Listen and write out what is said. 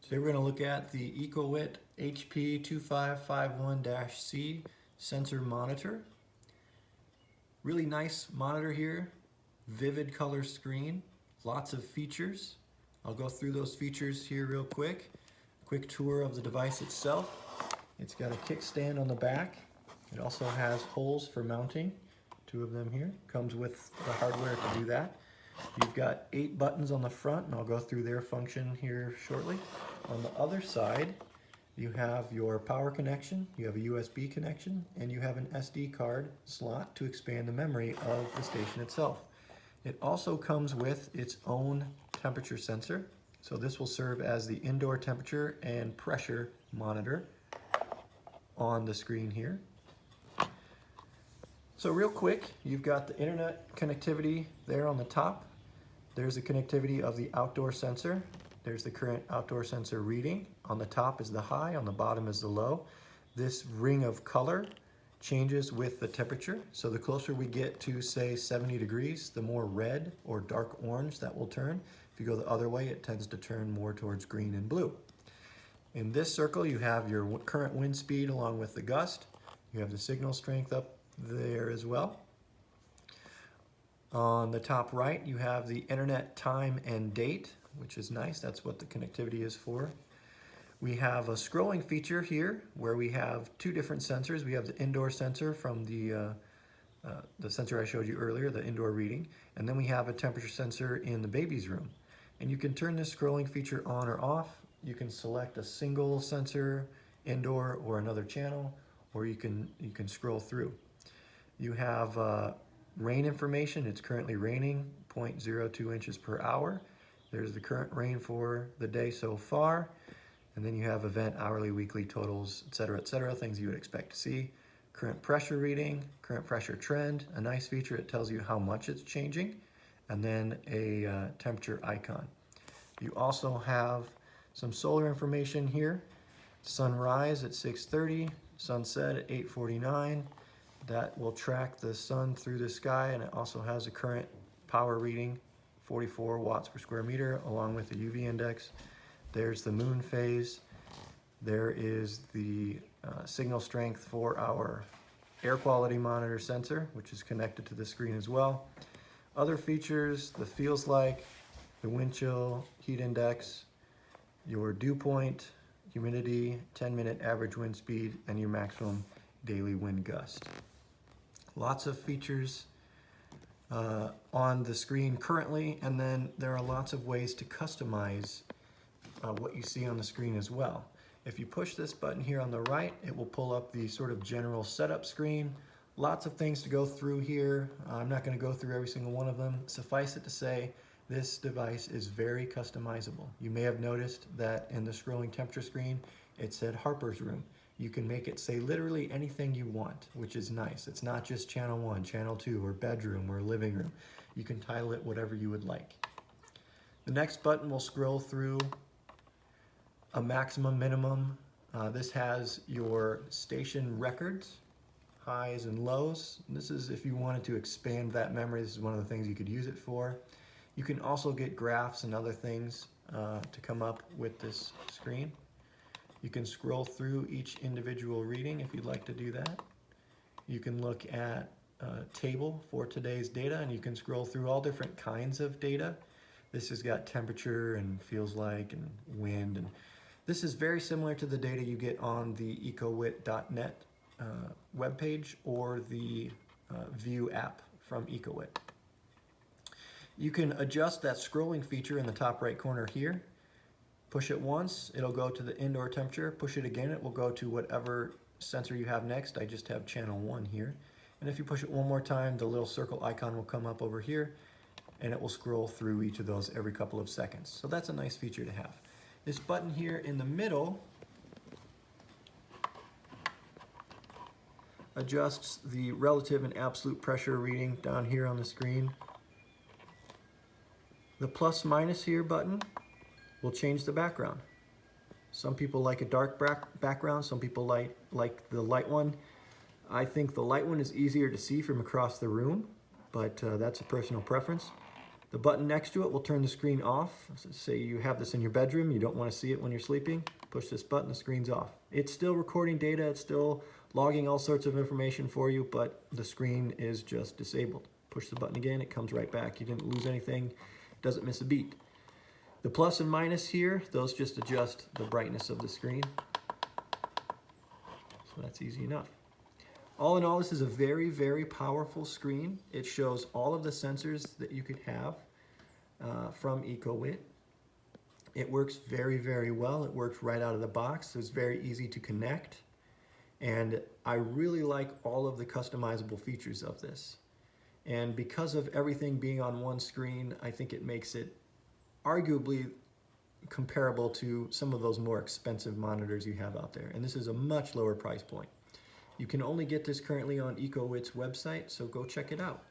Today we're going to look at the Ecowitt HP2551-C sensor monitor. Really nice monitor here, vivid color screen, lots of features. I'll go through those features here real quick. Quick tour of the device itself. It's got a kickstand on the back. It also has holes for mounting, 2 of them here. Comes with the hardware to do that. You've got 8 buttons on the front, and I'll go through their function here shortly. On the other side, you have your power connection, you have a USB connection, and you have an SD card slot to expand the memory of the station itself. It also comes with its own temperature sensor, so this will serve as the indoor temperature and pressure monitor on the screen here. So real quick, you've got the internet connectivity there on the top. There's the connectivity of the outdoor sensor. There's the current outdoor sensor reading. On the top is the high, on the bottom is the low. This ring of color changes with the temperature. So the closer we get to, say, 70 degrees, the more red or dark orange that will turn. If you go the other way, it tends to turn more towards green and blue. In this circle, you have your current wind speed along with the gust. You have the signal strength up there as well. On the top right, you have the internet time and date, which is nice. That's what the connectivity is for. We have a scrolling feature here where we have 2 different sensors. We have the indoor sensor from the sensor I showed you earlier, the indoor reading, and then we have a temperature sensor in the baby's room. And you can turn this scrolling feature on or off. You can select a single sensor, indoor, or another channel, or you can scroll through. You have rain information. It's currently raining 0.02 inches per hour. There's the current rain for the day so far. And then you have event, hourly, weekly totals, etc., things you would expect to see. Current pressure reading, current pressure trend, a nice feature. It tells you how much it's changing. And then a temperature icon. You also have some solar information here. Sunrise at 6:30, sunset at 8:49. That will track the sun through the sky, and it also has a current power reading, 44 watts per square meter, along with the UV index. There's the moon phase. There is the signal strength for our air quality monitor sensor, which is connected to the screen as well. Other features, the feels like, the wind chill, heat index, your dew point, humidity, 10-minute average wind speed, and your maximum daily wind gust. Lots of features on the screen currently, and then there are lots of ways to customize what you see on the screen as well. If you push this button here on the right, it will pull up the sort of general setup screen. Lots of things to go through here. I'm not going to go through every single one of them. Suffice it to say, this device is very customizable. You may have noticed that in the scrolling temperature screen, it said Harper's Room. You can make it say literally anything you want, which is nice. It's not just channel 1, channel 2, or bedroom, or living room. You can title it whatever you would like. The next button will scroll through a maximum, minimum. This has your station records, highs and lows. This is if you wanted to expand that memory. This is one of the things you could use it for. You can also get graphs and other things to come up with this screen. You can scroll through each individual reading if you'd like to do that. You can look at a table for today's data, and you can scroll through all different kinds of data. This has got temperature and feels like and wind, and this is very similar to the data you get on the ecowitt.net webpage or the View app from Ecowitt. You can adjust that scrolling feature in the top right corner here. Push it once, it'll go to the indoor temperature. Push it again, it will go to whatever sensor you have next. I just have channel 1 here. And if you push it one more time, the little circle icon will come up over here, and it will scroll through each of those every couple of seconds. So that's a nice feature to have. This button here in the middle adjusts the relative and absolute pressure reading down here on the screen. The plus minus here button will change the background. Some people like a dark background, some people like the light one. I think the light one is easier to see from across the room, but that's a personal preference. The button next to it will turn the screen off. So say you have this in your bedroom, you don't want to see it when you're sleeping, push this button, the screen's off. It's still recording data, it's still logging all sorts of information for you, but the screen is just disabled. Push the button again, it comes right back. You didn't lose anything, doesn't miss a beat. The plus and minus here, those just adjust the brightness of the screen. So that's easy enough. All in all, this is a very, very powerful screen. It shows all of the sensors that you could have from Ecowitt. It works very, very well. It works right out of the box. It's very easy to connect. And I really like all of the customizable features of this. And because of everything being on one screen, I think it makes it arguably comparable to some of those more expensive monitors you have out there. And this is a much lower price point. You can only get this currently on Ecowitt's website, so go check it out.